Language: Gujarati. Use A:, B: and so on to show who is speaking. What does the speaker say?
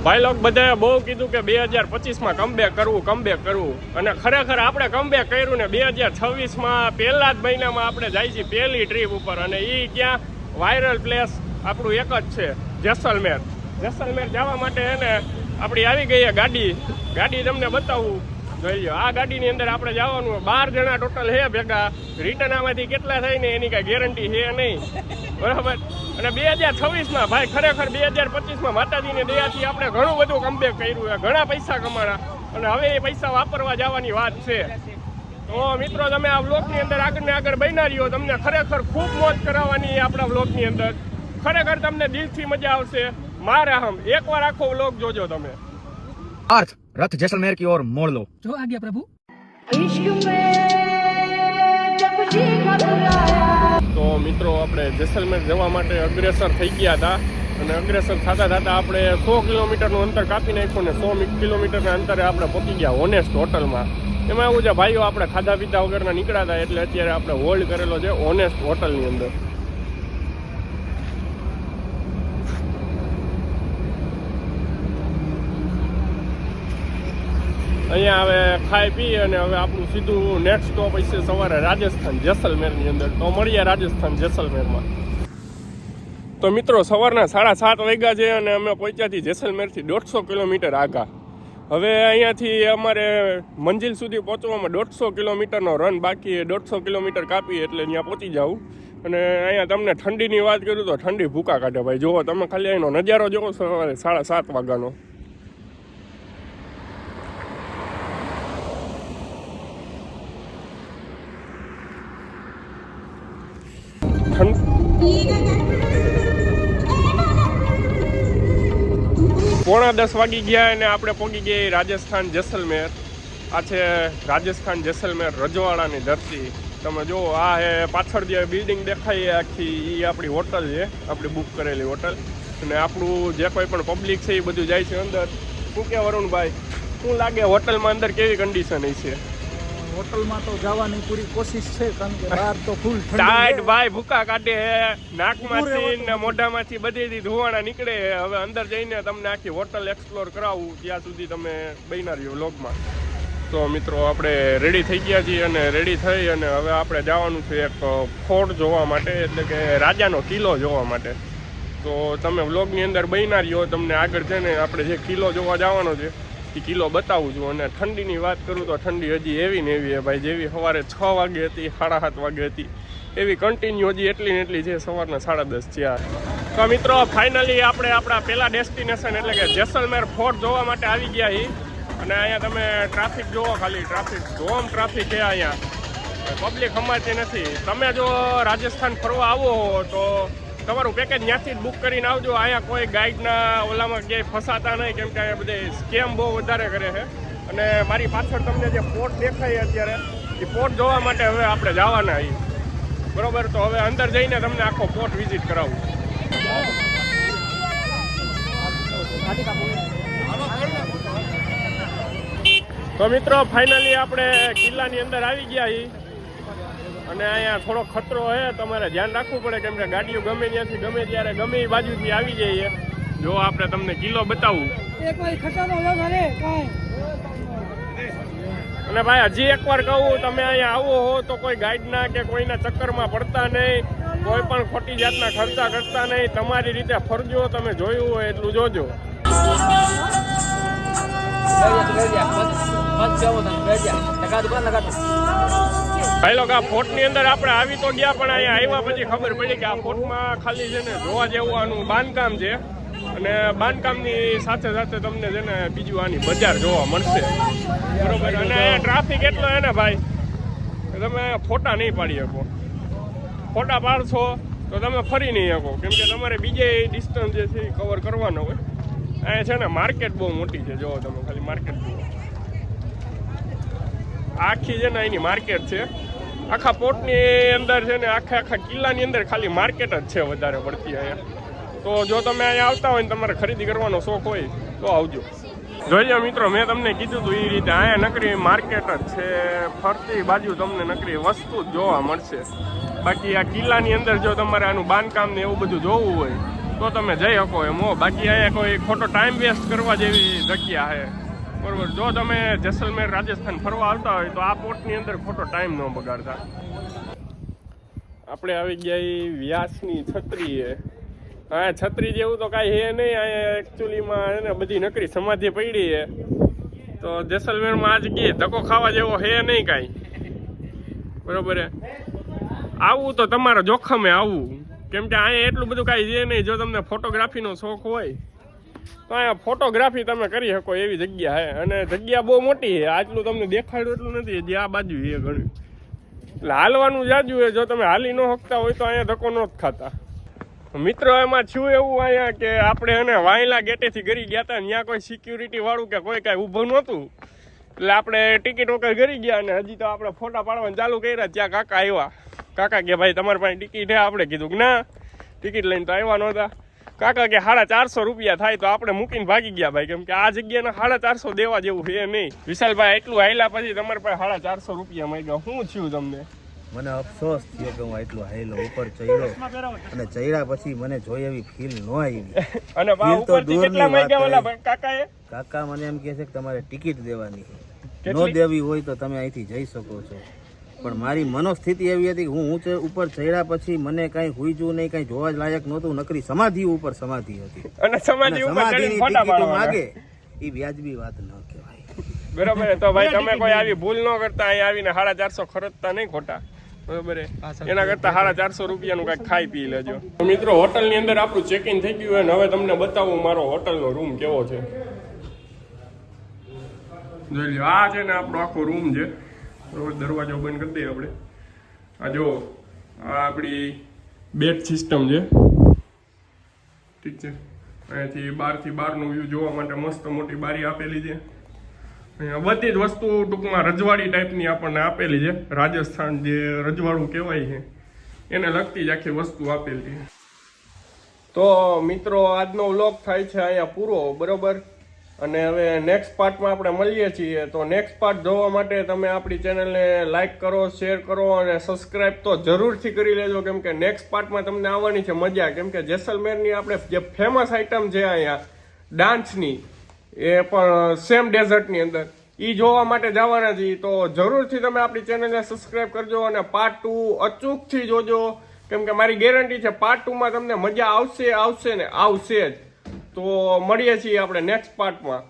A: ભાઈ લોક બધાએ બહુ કીધું કે 2025માં કમબેક કરવું અને ખરેખર આપણે કમબેક કર્યું ને 2026માં પહેલા જ મહિનામાં આપણે જાય છીએ પહેલી ટ્રીપ ઉપર અને એ ક્યાં વાયરલ પ્લેસ આપણું એક જ છે જેસલમેર જવા માટે એને આપણી આવી ગઈ ગાડી તમને બતાવું જોઈ લો આ ગાડીની અંદર આપણે જવાનું 12 જણા ટોટલ હે ભેગા રિટર્ન આમાંથી કેટલા થાય ને એની કાંઈ ગેરંટી છે નહીં બરાબર અને 2026માં ભાઈ ખરેખર 2025માં માતાજીની દયાથી આપણે ઘણું બધું કમબેક કર્યું છે ઘણા પૈસા કમાણા અને હવે એ પૈસા વાપરવા જવાની વાત છે તો મિત્રો તમે આ વ્લોગની અંદર આગળ ને આગળ બન્યા રહ્યો તમને ખરેખર ખૂબ મોજ કરાવવાની આપણા વ્લોગની અંદર ખરેખર તમને દિલથી મજા આવશે મારા હમ એકવાર આખો વ્લોગ જોજો તમે
B: अर्थ रथ जैसलमेर की ओर मोड़ लो
C: जो आ गया प्रभु
A: તો મિત્રો આપણે જેસલમેર જવા માટે અગ્રેસર થઈ ગયા હતા અને અગ્રેસર થતા આપણે 100 કિલોમીટરનું અંતર કાપી નાખ્યું ને 100 કિલોમીટરના અંતરે આપણે પહોંચી ગયા ઓનેસ્ટ હોટલમાં એમાં એવું છે ભાઈઓ આપણે ખાધા પીધા વગરના નીકળ્યા હતા એટલે અત્યારે આપણે હોલ્ડ કરેલો છે ઓનેસ્ટ હોટલની અંદર અહીંયા હવે ખાઈ પી અને હવે આપણું સીધું નેક્સ્ટ સ્ટોપ હશે સવારે રાજસ્થાન જેસલમેરની અંદર તો મળીએ રાજસ્થાન જેસલમેરમાં તો મિત્રો સવારના 7:30 વાગ્યા છે અને અમે પહોંચ્યા છીએ જેસલમેરથી 150 કિલોમીટર આગા હવે અહીંયાથી અમારે મંજિલ સુધી પહોંચવામાં 150 કિલોમીટરનો રન બાકી 150 કિલોમીટર કાપી એટલે ત્યાં પહોંચી જાઉં અને અહીંયા તમને ઠંડીની વાત કરું તો ઠંડી ભૂકા કાઢે ભાઈ જુઓ તમે ખાલી અહીંનો નજારો જોવો સવારે 7:30 વાગ્યાનો પોણા 10 વાગી ગયા અને આપણે પહોંચી ગયા રાજસ્થાન જેસલમેર આ છે રાજસ્થાન જેસલમેર રજવાડાની ધરતી તમે જુઓ આ હે પાછળ જે બિલ્ડિંગ દેખાય આખી એ આપણી હોટલ છે આપણી બુક કરેલી હોટલ અને આપણું જે કોઈ પણ પબ્લિક છે એ બધું જાય છે અંદર શું કે વરુણભાઈ શું લાગે હોટલમાં અંદર કેવી કન્ડિશન છે
C: હોટલમાં તો જવાની પૂરી કોશિશ છે કારણ કે બહાર તો ફૂલ
A: ટાઈટ ભાઈ ભૂકા કાઢે નાકમાંથી ને મોઢામાંથી બધેથી ધુવાણા નીકળે હવે અંદર જઈને તમને આખી હોટલ એક્સપ્લોર કરાવું ત્યાં સુધી તમે બન્યા રહ્યો વ્લોગમાં તો મિત્રો આપણે રેડી થઈ ગયા છીએ અને રેડી થઈ અને હવે આપણે જવાનું છે એક ફોર્ટ જોવા માટે એટલે કે રાજાનો કિલ્લો જોવા માટે તો તમે વ્લોગની અંદર બન્યા રહ્યો તમને આગળ છે ને આપણે જે કિલ્લો જોવા જવાનો છે એ કિલ્લો બતાવું છું અને ઠંડીની વાત કરું તો ઠંડી હજી એવી ને એવી ભાઈ જેવી સવારે 6 વાગે હતી 7:30 વાગે હતી એવી કન્ટિન્યુ હજી એટલી ને એટલી છે સવારના 10:30 થયા તો મિત્રો ફાઇનલી આપણે આપણા પહેલા ડેસ્ટિનેશન એટલે કે જેસલમેર ફોર્ટ જોવા માટે આવી ગયા છીએ અને અહીંયા તમે ટ્રાફિક જોવો ખાલી ટ્રાફિક જોમ ટ્રાફિક છે અહીંયા પબ્લિક સમાતી નથી તમે જો રાજસ્થાન ફરવા આવો હો તો તમારું પેકેજ ત્યાંથી જ બુક કરીને આવજો અહીંયા કોઈ ગાઈડના ઓલામાં ક્યાંય ફસાતા નહીં કેમ કે અહીંયા બધે સ્કેમ બહુ વધારે કરે છે અને મારી પાછળ તમને જે પોર્ટ દેખાય અત્યારે એ પોર્ટ જોવા માટે હવે આપણે જવાના છીએ બરોબર તો હવે અંદર જઈને તમને આખો પોર્ટ વિઝિટ કરાવું તો મિત્રો ફાઇનલી આપણે કિલ્લાની અંદર આવી ગયા છીએ અને અહીંયા થોડો ખતરો છે તમારે ધ્યાન રાખવું પડે કેમ કે ગાડીઓ ગમે ત્યાંથી ગમે ત્યારે ગમે એ બાજુથી આવી જઈએ જો આપણે તમને કિલ્લો બતાવું અને ભાઈ હજી એકવાર કહું તમે અહીંયા આવો હો તો કોઈ ગાઈડના કે કોઈના ચક્કરમાં પડતા નહીં કોઈ પણ ખોટી જાતના ખર્ચા કરતા નહીં તમારી રીતે ફરજો તમે જોયું હોય એટલું જોજો ભાઈ લોકો આ ફોર્ટની અંદર આપણે આવી તો ગયા પણ અહીંયા આવ્યા પછી ખબર પડી કે આ ફોર્ટમાં ખાલી છે ને જોવા જેવું આનું બાંધકામ છે અને બાંધકામની સાથે સાથે તમને છે ને બીજું આની બજાર જોવા મળશે બરોબર અને ટ્રાફિક એટલો છે ને ભાઈ તમે ફોટા નહીં પાડી શકો ફોટા પાડશો તો તમે ફરી નહીં શકો કેમ કે તમારે બીજે ડિસ્ટન્સ જે છે એ કવર કરવાનો હોય અહીંયા છે ને માર્કેટ બહુ મોટી છે જો તમે ખાલી માર્કેટ જુઓ આખી છે ને એની માર્કેટ છે આખા પોર્ટની અંદર છે ને આખા કિલ્લાની અંદર ખાલી માર્કેટ જ છે વધારે પડતી અહીંયા તો જો તમે અહીંયા આવતા હોય ને તમારે ખરીદી કરવાનો શોખ હોય તો આવજો જોઈએ મિત્રો મેં તમને કીધું હતું એ રીતે અહીંયા નકરી માર્કેટ જ છે ફરતી બાજુ તમને નકરી વસ્તુ જ જોવા મળશે બાકી આ કિલ્લાની અંદર જો તમારે આનું બાંધકામ ને એવું બધું જોવું હોય તો તમે જઈ શકો એમ હો. બાકી અહીંયા કોઈ ખોટો ટાઈમ વેસ્ટ કરવા જેવી જગ્યા છે બરોબર. જો તમે જેસલમેર રાજસ્થાન ફરવા આવતા હોય તો આ પોર્ટની અંદર ખોટો ટાઈમ ન બગાડતા. આપણે આવી ગયા એ વ્યાસની છત્રી છે. હા, છત્રી જેવું તો કાંઈ હે નહીં. અહીંયા એકચ્યુઅલીમાં ને બધી નકરી સમાધિ પડી છે. તો જેસલમેરમાં આ જગ્યાએ ધક્કો ખાવા જેવો હે નહીં કાંઈ બરોબર. આવું તો તમારા જોખમે આવવું, કેમ કે અહીંયા એટલું બધું કાંઈ છે નહીં. જો તમને ફોટોગ્રાફીનો શોખ હોય તો અહીંયા ફોટોગ્રાફી તમે કરી શકો એવી જગ્યા છે. અને જગ્યા બહુ મોટી છે. આટલું તમને દેખાડ્યું એટલું નથી, જે આ બાજુ છે ઘણું. એટલે હાલવાનું જાજુ છે. જો તમે હાલી ન શકતા હોય તો અહીંયા ધક્કો ન ખાતા. મિત્રો એમાં છું એવું અહીંયા કે આપણે એને વાયલા ગેટેથી ગરી ગયા હતા. ત્યાં કોઈ સિક્યુરિટી વાળું કે કોઈ કાંઈ ઊભું નહોતું. એટલે આપણે ટિકિટ વગર ગરી ગયા અને હજી તો આપણે ફોટા પાડવાનું ચાલુ કર્યા. ત્યાં કાકા આવ્યા. કાકા કે ભાઈ તમારી પાસે ટિકિટ છે? આપણે કીધું કે ના, ટિકિટ લઈને તો આવ્યા નહોતા. કાકા કે 450 રૂપિયા થાય. તો આપણે મૂકીને ભાગી ગયા ભાઈ, કેમ કે આ જગ્યાના 450 દેવા જેવું છે નહીં. વિશાલભાઈ એટલું હાલ્યા પછી તમારી પાસે 450 રૂપિયા માંગ્યા. શું થયું તમને?
D: મને અફસોસ થયો કે હું એટલો હાઈલો ઉપર ચડ્યો અને ચડ્યા પછી મને જોઈ એવી ફીલ ન આવી.
A: અને ઉપરથી કેટલા માંગ્યા ઓલા કાકાએ?
D: કાકા મને એમ કહે છે કે તમારે ટિકિટ દેવાની છે, ન દેવી હોય તો તમે અહીંથી જઈ શકો છો. પણ મારી મનોસ્થિતિ એવી હતી કે હું ઉપર ચડ્યા પછી મને કાંઈ હુઈજું નહીં, કાંઈ જોવા જ લાયક નહોતું. નકરી સમાધિ ઉપર સમાધિ હતી
A: અને સમાધિની
D: ટિકિટો માગે એ વ્યાજબી વાત ન કહેવાય
A: બરાબર. તો ભાઈ તમે કોઈ આવી ભૂલ ન કરતા. અહીંયા આવીને 450 ખર્ચતા નહીં ખોટા બરોબર. એના કરતા 450 રૂપિયાનું કાંઈક ખાઈ પી લેજો. તો મિત્રો હોટલની અંદર આપણું ચેક ઇન થઈ ગયું. અને હવે તમને બતાવું મારો હોટલનો રૂમ કેવો છે. જોઈ લો, આ છે ને આપણો આખો રૂમ છે બરોબર. દરવાજો બંધ કરી દઈએ આપણે. આ જો આ આપણી બેડ સિસ્ટમ છે, ઠીક છે. અહીંયાથી બહારનું વ્યૂ જોવા માટે મસ્ત મોટી બારી આપેલી છે. અહીંયા બધી જ વસ્તુ ટૂંકમાં રજવાડી ટાઈપની આપણને આપેલી છે. રાજસ્થાન જે રજવાડું કહેવાય છે એને લગતી જ આખી વસ્તુ આપેલી છે. તો મિત્રો આજનો વ્લોગ થાય છે અહીંયા પૂરો બરોબર. અને હવે નેક્સ્ટ પાર્ટમાં આપણે મળીએ છીએ. તો નેક્સ્ટ પાર્ટ જોવા માટે તમે આપણી ચેનલને લાઇક કરો, શેર કરો અને સબસ્ક્રાઈબ તો જરૂરથી કરી લેજો, કેમ કે નેક્સ્ટ પાર્ટમાં તમને આવવાની છે મજા. કેમ કે જેસલમેરની આપણે જે ફેમસ આઈટમ છે અહીંયા ડાન્સની, એ પણ સેમ ડેઝર્ટની અંદર, એ જોવા માટે જવાના છીએ. તો જરૂરથી તમે આપણી ચેનલને સબસ્ક્રાઈબ કરજો અને પાર્ટ 2 અચૂકથી જોજો, કેમ કે મારી ગેરંટી છે પાર્ટ 2માં તમને મજા આવશે ને આવશે જ. તો મળીએ છીએ આપણે નેક્સ્ટ પાર્ટમાં.